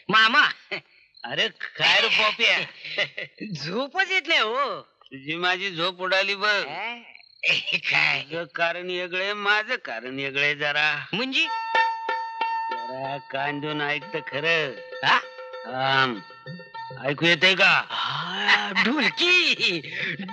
मामा अरे काय रे पॉप्या झोपच येत नाही हो. तुझी माझी झोप उडाली बघ. काय तुझं कारण वेगळे माझं कारण वेगळे. जरा म्हणजे जरा कान देऊन ऐकत खरं. हा? ऐकू येतंय का? ढोलकी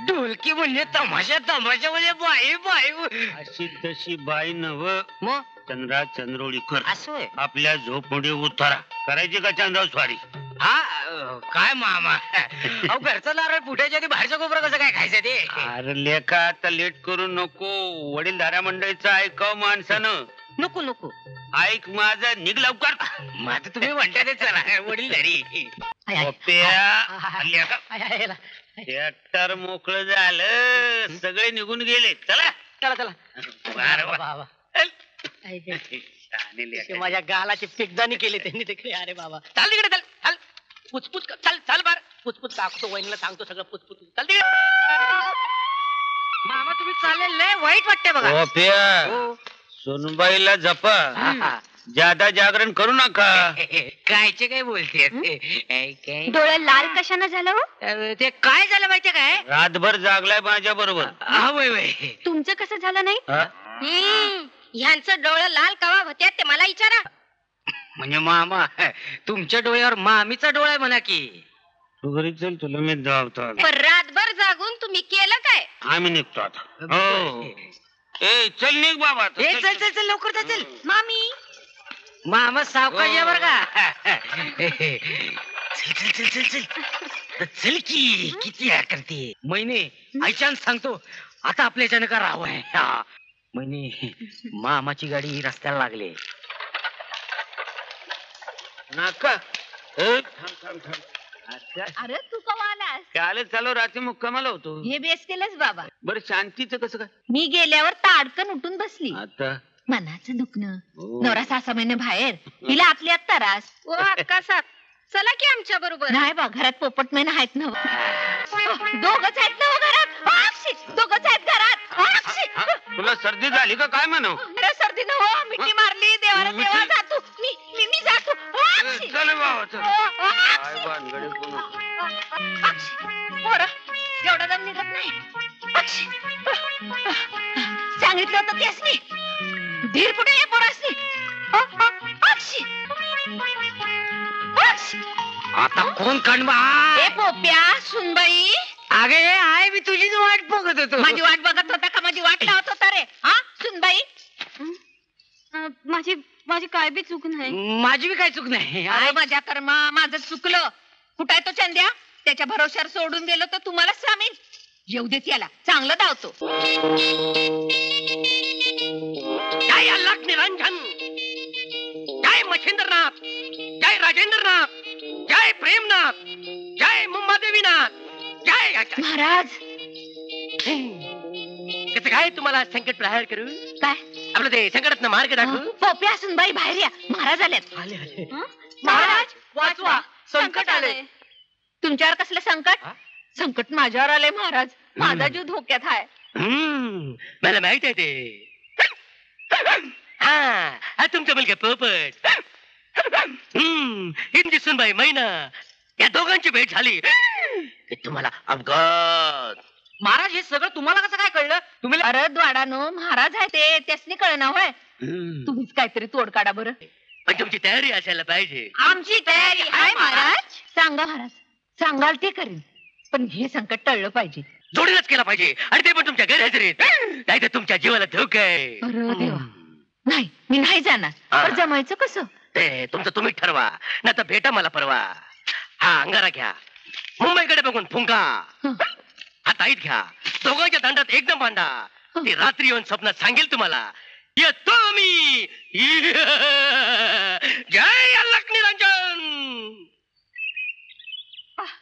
ढोलकी म्हणजे तमाशा तमाशा म्हणजे बाई बाई. अशी तशी बाई नव मग चंद्रा चंद्रोळीकर असं होय? आपल्या झोपमध्ये उतारा करायची का चंद्रा स्वारी? हा काय मामा अहो घरचं नारळ फुटायच्या आधी बाहेरचं कोपरा कसं काय खायचं ते? अरे लेखा आता लेट करू नको. वडीलधाऱ्या मंडळीचं ऐकाव माणसानं. नको नको ऐक माझं निघ लवकर. मग आता तुम्ही म्हणता ते चला वडील घरी. ट्रॅक्टर मोकळं झालं. सगळे निघून गेले. चला चला चला वाह, वाह. बाबा शहाणे लेकरं. माझ्या गालाची पिकदानी केली त्यांनी तिकडे. अरे बाबा चाल तिकडे चल चल पुचपुच चल चल बार पुचपुच टाकतो वहिनीला सांगतो सगळं पुचपुच चल तिकडे. मामा तुम्ही चालेल लय वाईट वाटतंय बघा. पॉप्या हो. सोनबाईला जपा. हा. ज्यादा जागरण करू नका. कायचे काय बोलते काय डोळं लाल कशाने झालं हो? ते काय झालं माहितीये काय? रातभर जागलाय माझ्या बरोबर. हा वय वय तुमचं कसं झालं नाही? ह्यांचं डोळं लाल कवा होत्यात ते मला विचारा. म्हणजे मामा तुमच्या डोळ्यावर मामीचा डोळा आहे म्हणा की. तू घरी चल तुला मी धावतो. पण रातभर जागून तुम्ही केलं काय? आम्ही निघतो आता. हो ए चल निघ बाबा. ए चल चल चल लवकर जा चल. मामी मामा सावकाश या बर का. चल चल चल चल चल चल की किती या करते महिने आईच्यान सांगतो आता आपल्या याच्यानं का राहावं आहे. महिने मामाची गाडी रस्त्याला लागली. नाका अरे तू कवा आलास? काल चालू रात्री मुक्कामाला होतो. हे बेस केलंच बाबा. बरं शांतीचं कसं काय? मी गेल्यावर ताडकन उठून बसली. आता मनाचं दुखणं. हो. नवरा 6 महिने बाहेर हिला आपली आत्ता रास. ओ अक्का साहेब चला की आमच्या बरोबर. नाही बा घरात पोपट महिना आहेत ना. दोघच आहेत ना घरात. अक्षी दोघच आहेत घरात. तुला सर्दी झाली का काय म्हणू? अरे सर्दी न हो मिठी मारली देवाला देवा जातो. मी जातो. चल बाबा चल. काय भानगडी पुन्हा. पोरं एवढा दम निघत नाही. अक्षी सांगितलं होतं तेच मी. धीर कुठे आहे पोरासनी? अक्षी आता कोण कणबा? ए पोप्या सुनबाई. अगे आहे मी तुझीच वाट बघत होतो. माझी वाट बघत होता का माझी वाट लावत होता रे? हा सुनबाई माझी काय बी चूक नाही. माझी बी काय चूक नाही. अरे माझ्या कर्मा माझं चुकलं. कुठाय तो चंद्या? त्याच्या भरोश्यावर सोडून गेलो तर तुम्हालाच सामीन. येऊ देत याला चांगलं धावतो. जय अल्लाह निरंजन, जय मच्छिंद्रनाथ, जय राजेंद्रनाथ, जय प्रेमनाथ, जय मुंबादेवीनाथ, जय. महाराज कसं काय तुम्हाला संकट प्रहार करू? काय आपलं ते संकटातनं मार्ग दाखवू? पोप्या सुनबाई बाहेर या. महाराज आलेत. आले आले. महाराज वाचवा, संकट आले. तुमच्यावर कसलं संकट? संकट माझ्यावर आलंय महाराज. माझा जीव धोक्यात आहे. मला माहित आहे ते. हा तुमचा मुलगा पोपट. हिंदी सुनबाई मैना या दोघांची भेट झाली की तुम्हाला अपघात. महाराज हे सगळं तुम्हाला कसं काय कळलं? तुम्ही अरे द्वाडानो महाराज आहे ते त्यासनी कळना होय. तुम्हीच काहीतरी तोड काढा बरं. पण तुमची तयारी असायला पाहिजे. आमची तयारी आहे महाराज. सांगा महाराज सांगाल ते करीन. पण हे संकट टळलं पाहिजे. जोडीलाच केला पाहिजे आणि ते पण तुमच्या गैरहजेरीत. नाही तर तुमच्या जीवाला धोका आहे. अरे देवा नाही मी नाही जाणार. पण जमायचं कसं? ते तुमचं तुम्ही ठरवा. नाही तर भेटा मला परवा. हा अंगारा घ्या. मुंबईकडे बघून फुंका. हा ताईत घ्या. दोघांच्या दांडात एकदम बांधा. ती रात्री येऊन स्वप्नात सांगेल तुम्हाला येतो मी. जय अल्लाह निरंजन.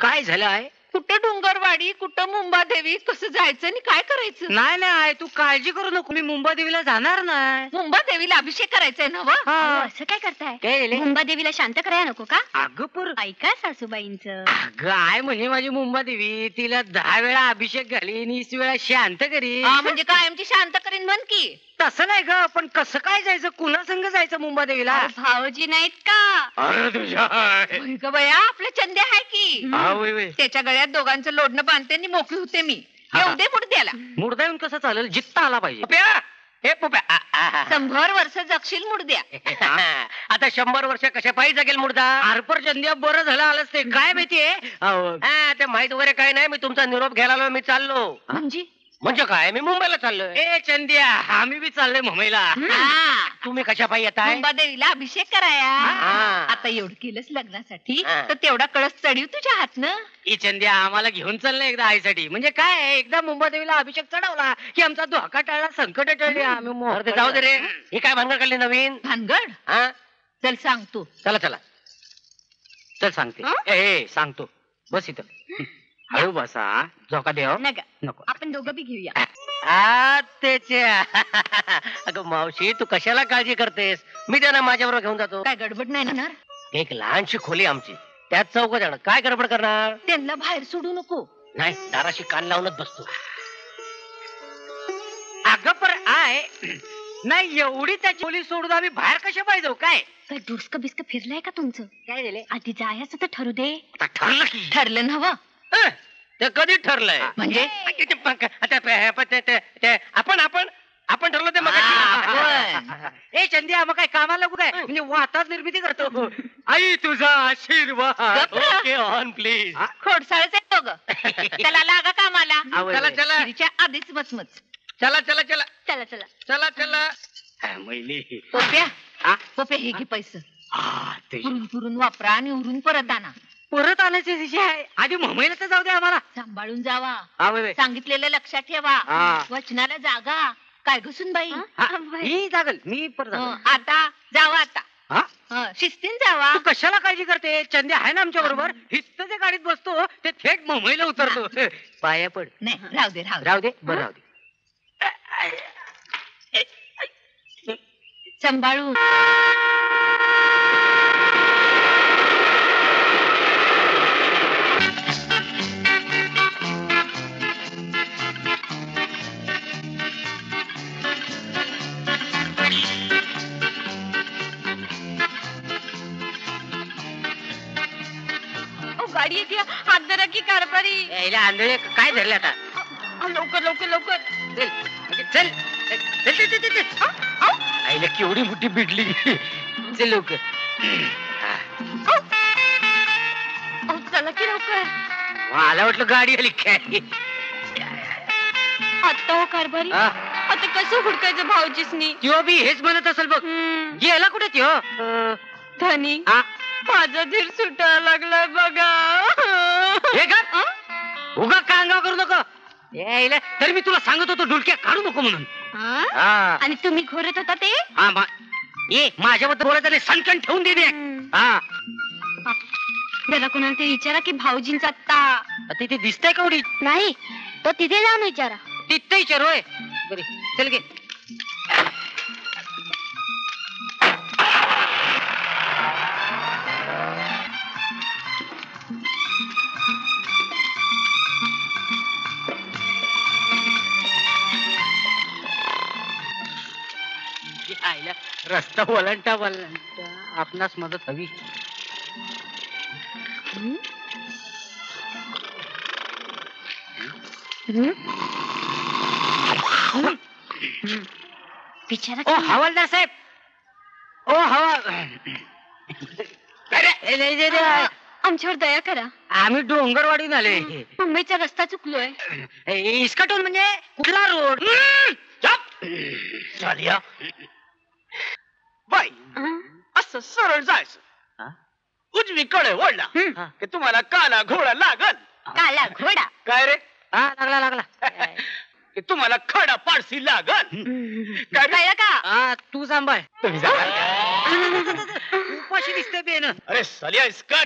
काय झालं आहे? कुठं डोंगरवाडी कुठं मुंबादेवी कसं जायचं आणि काय करायचं? नाही नाही तू काळजी करू नको. मी मुंबादेवीला जाणार नाही. मुंबादेवीला अभिषेक करायचंय ना? असं काय करताय? मुंबादेवीला शांत करायला नको का? अगं पर ऐका सासूबाईंचं. अगं आहे म्हणजे माझी मुंबादेवी. तिला 10 वेळा अभिषेक घालीन 20 वेळा शांत करीन. म्हणजे कायमची शांत करीन म्हण की. तसं नाही ग, पण कसं काय जायचं, कुणा संग जायचं मुंबादेवीला? भाऊजी नाहीत का? अरे तुझ्या होय ग बया, आपलं चंदे आहे की. हा, वय, वय. त्याच्या गळ्यात दोघांचं लोडणं बांधते आणि मोकळी होते मी. येऊ दे मुडद्याला. मुर्दा येऊन कसं चालेल, जित्ता आला पाहिजे. पप्या, हे पप्या, 100 वर्ष जगशील मुडद्या. आता 100 वर्ष कशा पायी जगेल मुर्दा? आरपर चंद्या बरं झालं आलंच ते. काय माहितीये, ते माहित वगैरे काय नाही, मी तुमचा निरोप घ्यायला आलो, मी चाललो. म्हणजे काय, मी मुंबईला चाललोय. ए चंद्या, आम्ही बी चाललोय मुंबईला. तुम्ही कशा पायी येताय? मुंबादेवीला अभिषेक कराया. आता एवढं केलंच लग्नासाठी, हा. तर तेवढा कळस चढीव तुझ्या हातनं. ए चंद्या, आम्हाला घेऊन चाललंय एकदा आईसाठी. म्हणजे काय, एकदा मुंबादेवीला अभिषेक चढवला की आमचा धोका टळला, संकट टळली, आम्ही अरे ते जाऊ दे रे, हे काय भानगड काढली नवीन? भानगड हा? चल सांगतो. चला चला. चल सांगते. हं? ए सांगतो, बस इथं. हळू बसा, झोका देव नका, नको. आपण दोघं बी घेऊया. त्याच्या अगं मावशी, तू कशाला काळजी करतेस? मी त्यांना माझ्याबरोबर घेऊन जातो. काय गडबड नाही ना? एक लहानशी खोली आमची, त्यात 4 जण. काय गडबड करणार? त्यांना बाहेर सोडू नको. नाही, दाराशी कान लावूनच बसतो. अगं पर आय नाही, एवढी त्याची खोली सोडून आम्ही बाहेर कशा पाहिजे काय? काय डुसक बिस्क फिरलंय का तुमचं? काय झाले? आधी जायचं तर ठरू दे. आता ठरलं की? ठरलं नव्ह ते कधी ठरलंय? म्हणजे? आपण ठरलं ते मग. ए चंद्या, मग काय कामाला लागू काय? म्हणजे वातात निर्मिती करतो. आई तुझा आशीर्वाद. गप्प. Okay on please. खोडसाळच आहे दोघं. त्याला लागा कामाला. चला चला खिरीच्या आधीच मचमच. चला चला चला चला चला चला चला. मैली. पोप्या, हा? पोप्या हे घे पैसे. ते पुरून पुरून वापरा आणि उरून परत आणा. परत आणायची दिशा आहे. आधी मुंबईला तर जाऊ दे आम्हाला. सांभाळून जावा. हा, वय, वय. सांगितलेलं लक्षात ठेवा. हा. वचनाला जागा. काय घुसून बाई. हा, मी जागल, मी परत जागल. आता जावा आता. हा? शिस्तीन जावा. तू कशाला काळजी करते? चंद्या आहे ना आमच्या बरोबर. हिथं जे गाडीत बसतो ते थेट मुंबईला उतरतो. पाया पड. नाही, राहू दे राहू दे. राहू दे, बरं राहू दे. सांभाळून. गाडी येते. हात धरा की कारभारी. यायला आंधळे काय धरले आता? लवकर लवकर लवकर. चल चल चल, चल, चल, चल, चल. आईला केवढी मोठी बिडली. चल लवकर. चला की लवकर. मला वाटलं गाडी आली काय. आता हो कारभारी. हा? आता कसं हुडकायचं भाऊजीसनी? त्यो बी हेच म्हणत असेल बघ. गेला कुठे त्यो? धनी, हा? माझा धीर सुटायला लागलाय बघा. हे का? उगा कांगाव करू नको. यायला तरी मी तुला सांगत होतो डुलक्या काढू नको म्हणून. हा. आणि तुम्ही घोरत होता ते? हा, ए माझ्याबद्दल बोलायचं नाही, सणकण ठेवून दे. हा, त्याला कोणाला ते विचारा की भाऊजींचा आत्ता तिथे दिसतंय कवडी? नाही, तो तिथे जाऊन विचारा. तिथं विचार होय. बरे चल गे. आईला रस्ता वलंटा आपणास मदत हवी. विचारा ओ हवालदार साहेब, ओ हवा. आमच्यावर दया करा. आम्ही डोंगरवाडीन आले. मुंबईचा रस्ता चुकलोय. इस्काटून म्हणजे कुठला रोड? चालिया बाई, असं सरळ जायचं. उजवीकडे वळला की तुम्हाला काला घोडा लागल. काला घोडा. काय रे? हा, लागला लागला. की तुम्हाला खडा पारसी लागल. काय रे? कळलं का? हा, तू सांभाळ. तुम्ही जाणार का? उपाशी दिसते बेन. अरे सालिया, इसका